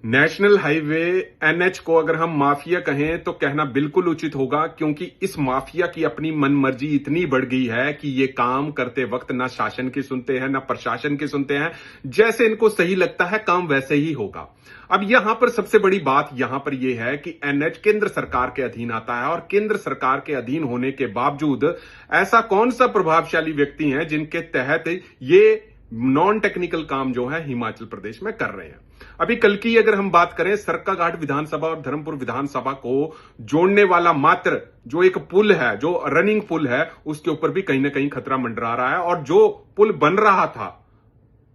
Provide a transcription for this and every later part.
National highway NH को अगर हम माफिया कहें तो कहना बिल्कुल उचित होगा, क्योंकि इस माफिया की अपनी मनमर्जी इतनी बढ़ गई है कि ये काम करते वक्त ना शासन की सुनते हैं ना प्रशासन की सुनते हैं। जैसे इनको सही लगता है काम वैसे ही होगा। अब यहां पर सबसे बड़ी बात यहां पर यह है कि एनएच केंद्र सरकार के अधीन आता है, और केंद्र सरकार के अधीन होने के बावजूद ऐसा कौन सा प्रभावशाली व्यक्ति है जिनके तहत ये नॉन टेक्निकल काम जो है हिमाचल प्रदेश में कर रहे हैं। अभी कल की अगर हम बात करें, सरकाघाट विधानसभा और धर्मपुर विधानसभा को जोड़ने वाला मात्र जो एक पुल है, जो रनिंग पुल है, उसके ऊपर भी कहीं ना कहीं खतरा मंडरा रहा है। और जो पुल बन रहा था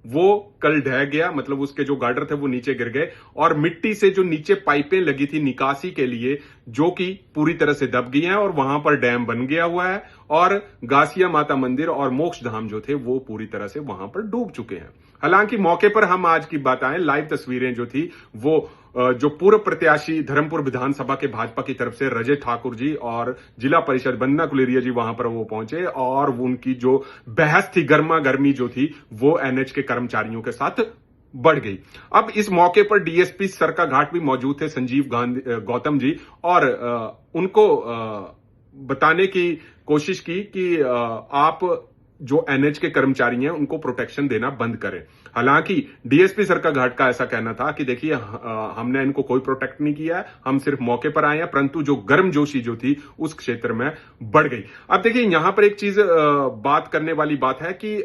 वो कल ढह गया, मतलब उसके जो गार्डर थे वो नीचे गिर गए, और मिट्टी से जो नीचे पाइपें लगी थी निकासी के लिए, जो कि पूरी तरह से दब गई हैं, और वहां पर डैम बन गया हुआ है, और गासिया माता मंदिर और मोक्ष धाम जो थे वो पूरी तरह से वहां पर डूब चुके हैं। हालांकि मौके पर हम आज की बात आए, लाइव तस्वीरें जो थी वो जो पूर्व प्रत्याशी धर्मपुर विधानसभा के भाजपा की तरफ से रजत ठाकुर जी और जिला परिषद वंदना कुलेरिया जी वहां पर वो पहुंचे, और उनकी जो बहस थी, गर्मा गर्मी जो थी, वो एनएच के कर्मचारियों के साथ बढ़ गई। अब इस मौके पर डीएसपी सरकाघाट भी मौजूद थे, संजीव गौतम जी, और उनको बताने की कोशिश की कि आप जो एनएच के कर्मचारी हैं उनको प्रोटेक्शन देना बंद करें। हालांकि डीएसपी सरकाघाट का ऐसा कहना था कि देखिए हमने इनको कोई प्रोटेक्ट नहीं किया है, हम सिर्फ मौके पर आए हैं, परंतु जो गर्मजोशी जो थी उस क्षेत्र में बढ़ गई। अब देखिए यहां पर एक चीज बात करने वाली बात है कि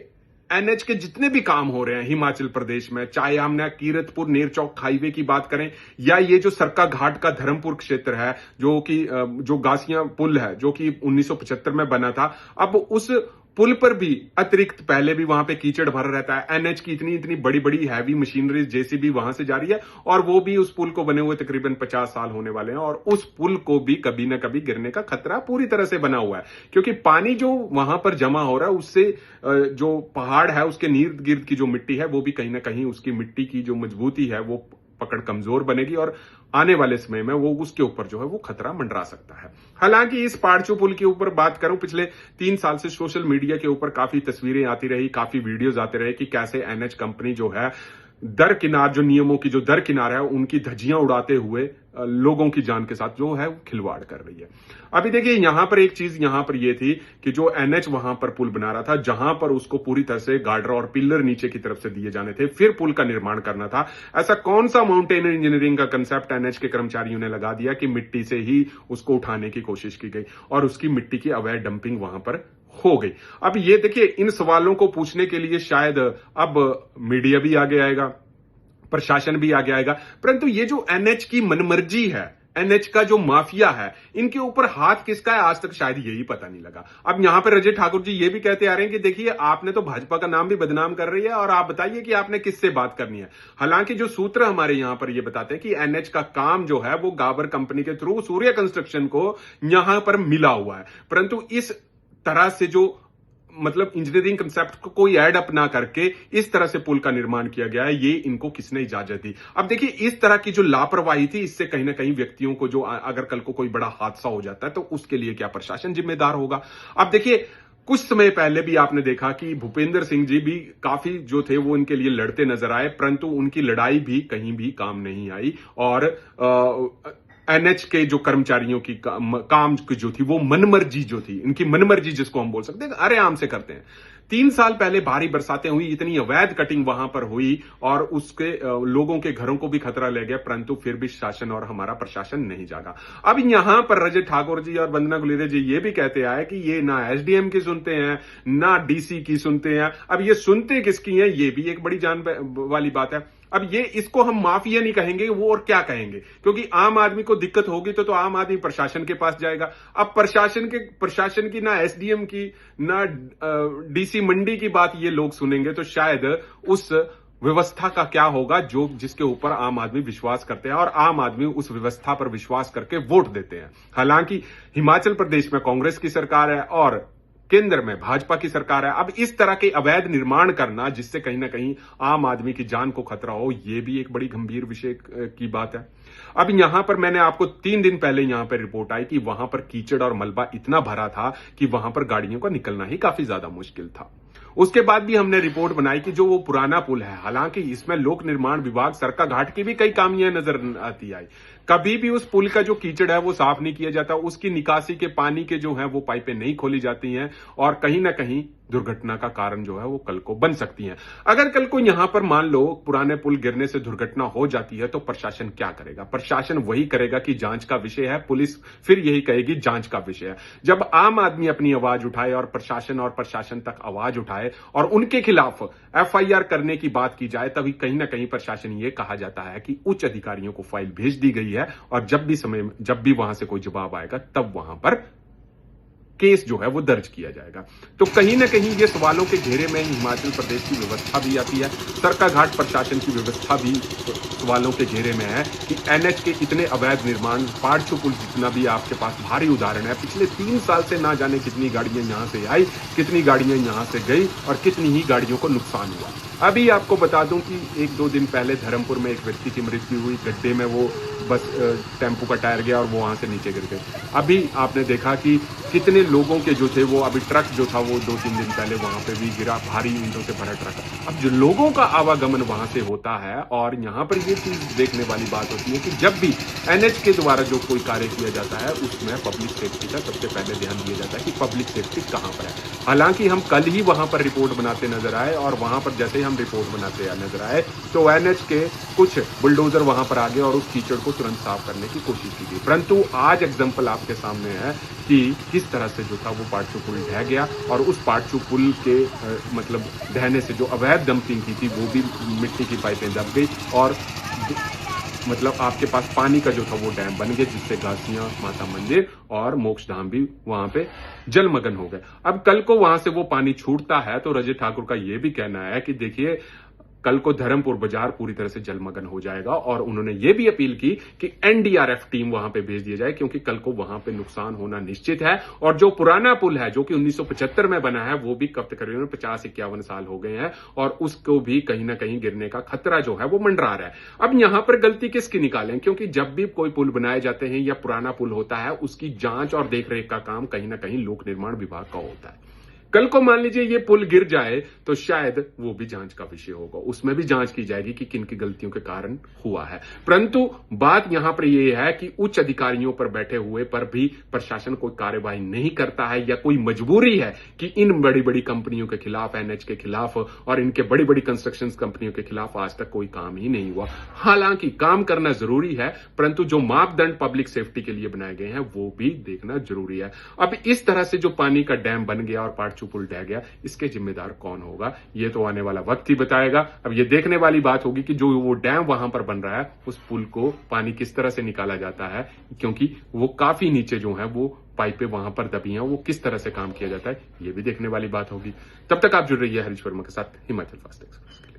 एनएच के जितने भी काम हो रहे हैं हिमाचल प्रदेश में, चाहे हमने कीरतपुर नेरचौक हाईवे की बात करें, या ये जो सरकाघाट का धर्मपुर क्षेत्र है, जो कि जो गासिया पुल है जो कि 1975 में बना था, अब उस पुल पर भी अतिरिक्त पहले भी वहां पे कीचड़ भरा रहता है। एनएच की इतनी इतनी बड़ी बड़ी हैवी मशीनरी जेसीबी वहां से जा रही है, और वो भी उस पुल को बने हुए तकरीबन 50 साल होने वाले हैं, और उस पुल को भी कभी ना कभी गिरने का खतरा पूरी तरह से बना हुआ है, क्योंकि पानी जो वहां पर जमा हो रहा है उससे जो पहाड़ है उसके इर्द गिर्द की जो मिट्टी है वो भी कहीं ना कहीं उसकी मिट्टी की जो मजबूती है वो पकड़ कमजोर बनेगी, और आने वाले समय में वो उसके ऊपर जो है वो खतरा मंडरा सकता है। हालांकि इस पाड़चू पुल के ऊपर बात करूं, पिछले 3 साल से सोशल मीडिया के ऊपर काफी तस्वीरें आती रही, काफी वीडियोज आते रहे कि कैसे एनएच कंपनी जो है दरकिनार, जो नियमों की जो दरकिनार है उनकी धज्जियां उड़ाते हुए लोगों की जान के साथ जो है खिलवाड़ कर रही है। अभी देखिए यहां पर एक चीज यहां पर यह थी कि जो एनएच वहां पर पुल बना रहा था, जहां पर उसको पूरी तरह से गार्डर और पिलर नीचे की तरफ से दिए जाने थे, फिर पुल का निर्माण करना था। ऐसा कौन सा माउंटेन इंजीनियरिंग का कंसेप्ट एनएच के कर्मचारियों ने लगा दिया कि मिट्टी से ही उसको उठाने की कोशिश की गई, और उसकी मिट्टी की अवैध डंपिंग वहां पर हो गई। अब ये देखिए इन सवालों को पूछने के लिए शायद अब मीडिया भी आगे आएगा, प्रशासन भी आगे आएगा, परंतु ये जो एनएच की मनमर्जी है, एनएच का जो माफिया है, इनके ऊपर हाथ किसका है आज तक शायद यही पता नहीं लगा। अब यहां पर रजत ठाकुर जी ये भी कहते आ रहे हैं कि देखिए आपने तो भाजपा का नाम भी बदनाम कर रही है, और आप बताइए कि आपने किससे बात करनी है। हालांकि जो सूत्र हमारे यहां पर ये बताते हैं कि एनएच का काम जो है वो गाबर कंपनी के थ्रू सूर्य कंस्ट्रक्शन को यहां पर मिला हुआ है, परंतु इस तरह से जो मतलब इंजीनियरिंग कंसेप्ट को कोई ऐड अप ना करके इस तरह से पुल का निर्माण किया गया है, ये इनको किसने इजाजत दी। अब देखिए इस तरह की जो लापरवाही थी, इससे कहीं ना कहीं व्यक्तियों को जो अगर कल को कोई बड़ा हादसा हो जाता है तो उसके लिए क्या प्रशासन जिम्मेदार होगा। अब देखिए कुछ समय पहले भी आपने देखा कि भूपेंद्र सिंह जी भी काफी जो थे वो इनके लिए लड़ते नजर आए, परंतु उनकी लड़ाई भी कहीं भी काम नहीं आई, और एनएच के जो कर्मचारियों की काम की जो थी वो मनमर्जी जो थी, इनकी मनमर्जी जिसको हम बोल सकते हैं, अरे आम से करते हैं। 3 साल पहले भारी बरसातें हुई, इतनी अवैध कटिंग वहां पर हुई, और उसके लोगों के घरों को भी खतरा ले गया, परंतु फिर भी शासन और हमारा प्रशासन नहीं जागा। अब यहां पर रजत ठाकुर जी और वंदना कुलेरिया जी ये भी कहते आए कि ये ना एसडीएम की सुनते हैं ना डीसी की सुनते हैं। अब ये सुनते किसकी हैं, ये भी एक बड़ी जान वाली बात है। अब ये इसको हम माफिया नहीं कहेंगे, वो और क्या कहेंगे, क्योंकि आम आदमी को दिक्कत होगी तो आम आदमी प्रशासन के पास जाएगा। अब प्रशासन की ना एसडीएम की ना डीसी मंडी की बात ये लोग सुनेंगे तो शायद उस व्यवस्था का क्या होगा जो जिसके ऊपर आम आदमी विश्वास करते हैं, और आम आदमी उस व्यवस्था पर विश्वास करके वोट देते हैं। हालांकि हिमाचल प्रदेश में कांग्रेस की सरकार है और केंद्र में भाजपा की सरकार है। अब इस तरह के अवैध निर्माण करना जिससे कहीं ना कहीं आम आदमी की जान को खतरा हो, यह भी एक बड़ी गंभीर विषय की बात है। अब यहां पर मैंने आपको 3 दिन पहले यहां पर रिपोर्ट आई कि वहां पर कीचड़ और मलबा इतना भरा था कि वहां पर गाड़ियों का निकलना ही काफी ज्यादा मुश्किल था। उसके बाद भी हमने रिपोर्ट बनाई कि जो वो पुराना पुल है, हालांकि इसमें लोक निर्माण विभाग सरका घाट की भी कई खामियां नजर आती आई। कभी भी उस पुल का जो कीचड़ है वो साफ नहीं किया जाता, उसकी निकासी के पानी के जो है वो पाइपें नहीं खोली जाती हैं और कहीं ना कहीं दुर्घटना का कारण जो है वो कल को बन सकती है। अगर कल को यहां पर मान लो पुराने पुल गिरने से दुर्घटना हो जाती है तो प्रशासन क्या करेगा? प्रशासन वही करेगा कि जांच का विषय है, पुलिस फिर यही कहेगी जांच का विषय है। जब आम आदमी अपनी आवाज उठाए और प्रशासन तक आवाज उठाए और उनके खिलाफ एफआईआर करने की बात की जाए, तभी कहीं ना कहीं प्रशासन ये कहा जाता है कि उच्च अधिकारियों को फाइल भेज दी गई है और जब भी वहां से कोई जवाब आएगा तब वहां पर केस जो है वो दर्ज किया जाएगा। तो कहीं ना कहीं ये सवालों के घेरे में हिमाचल प्रदेश की व्यवस्था भी आती है, सरका घाट प्रशासन की व्यवस्था भी सवालों के घेरे में है कि एनएच के इतने अवैध निर्माण, पाड़छू पुल जितना भी आपके पास भारी उदाहरण है, पिछले 3 साल से ना जाने कितनी गाड़ियां यहां से आई, कितनी गाड़ियां यहां से गई और कितनी ही गाड़ियों को नुकसान हुआ। अभी आपको बता दूं कि 1-2 दिन पहले धर्मपुर में एक व्यक्ति की मृत्यु हुई, गड्ढे में वो बस टेम्पो का टायर गया और वो वहां से नीचे गिर गए। अभी आपने देखा कि कितने लोगों के जो थे वो, अभी ट्रक जो था वो 2-3 दिन पहले वहां पे भी गिरा, भारी ईंटों से भरा ट्रक। अब जो लोगों का आवागमन वहां से होता है और यहाँ पर ये चीज देखने वाली बात होती है कि जब भी एनएच के द्वारा जो कोई कार्य किया जाता है उसमें पब्लिक सेफ्टी का सबसे पहले ध्यान दिया जाता है कि पब्लिक सेफ्टी कहां पर है। हालांकि हम कल ही वहां पर रिपोर्ट बनाते नजर आए और वहां पर जैसे ही हम रिपोर्ट बनाते नजर आए तो एनएच के कुछ बुलडोजर वहां पर आ गए और उस कीचड़ को तुरंत साफ करने की कोशिश की गई। परंतु आज एग्जाम्पल आपके सामने है कि किस तरह से जो था वो पाड़छू पुल ढह गया और उस पाड़छू पुल के मतलब ढहने से जो अवैध डंपिंग की थी वो भी मिट्टी की पाइपें दब गई और मतलब आपके पास पानी का जो था वो डैम बन गया, जिससे घासियां, माता मंदिर और मोक्ष धाम भी वहां पे जलमग्न हो गए। अब कल को वहां से वो पानी छूटता है तो रजत ठाकुर का ये भी कहना है कि देखिए कल को धर्मपुर बाजार पूरी तरह से जलमग्न हो जाएगा और उन्होंने ये भी अपील की कि एनडीआरएफ टीम वहां पे भेज दिया जाए क्योंकि कल को वहां पे नुकसान होना निश्चित है। और जो पुराना पुल है जो कि 1975 में बना है वो भी कब तक करीबन 50-51 साल हो गए हैं और उसको भी कहीं ना कहीं गिरने का खतरा जो है वो मंडरा रहा है। अब यहां पर गलती किसकी निकालें? क्योंकि जब भी कोई पुल बनाए जाते हैं या पुराना पुल होता है उसकी जांच और देखरेख का काम कहीं ना कहीं लोक निर्माण विभाग का होता है। कल को मान लीजिए ये पुल गिर जाए तो शायद वो भी जांच का विषय होगा, उसमें भी जांच की जाएगी कि किन की गलतियों के कारण हुआ है। परंतु बात यहां पर यह है कि उच्च अधिकारियों पर बैठे हुए पर भी प्रशासन कोई कार्यवाही नहीं करता है या कोई मजबूरी है कि इन बड़ी बड़ी कंपनियों के खिलाफ, एनएच के खिलाफ और इनके बड़ी बड़ी कंस्ट्रक्शन कंपनियों के खिलाफ आज तक कोई काम ही नहीं हुआ। हालांकि काम करना जरूरी है परंतु जो मापदंड पब्लिक सेफ्टी के लिए बनाए गए हैं वो भी देखना जरूरी है। अब इस तरह से जो पानी का डैम बन गया और पाड़छू पुल ढह गया, इसके जिम्मेदार कौन होगा ये तो आने वाला वक्त ही बताएगा। अब ये देखने वाली बात होगी कि जो वो डैम वहां पर बन रहा है उस पुल को पानी किस तरह से निकाला जाता है, क्योंकि वो काफी नीचे जो है वो पाइपें वहां पर दबी हैं, वो किस तरह से काम किया जाता है ये भी देखने वाली बात होगी। तब तक आप जुड़ रहिए हरीश वर्मा के साथ हिमाचल फास्ट एक्सप्रेस।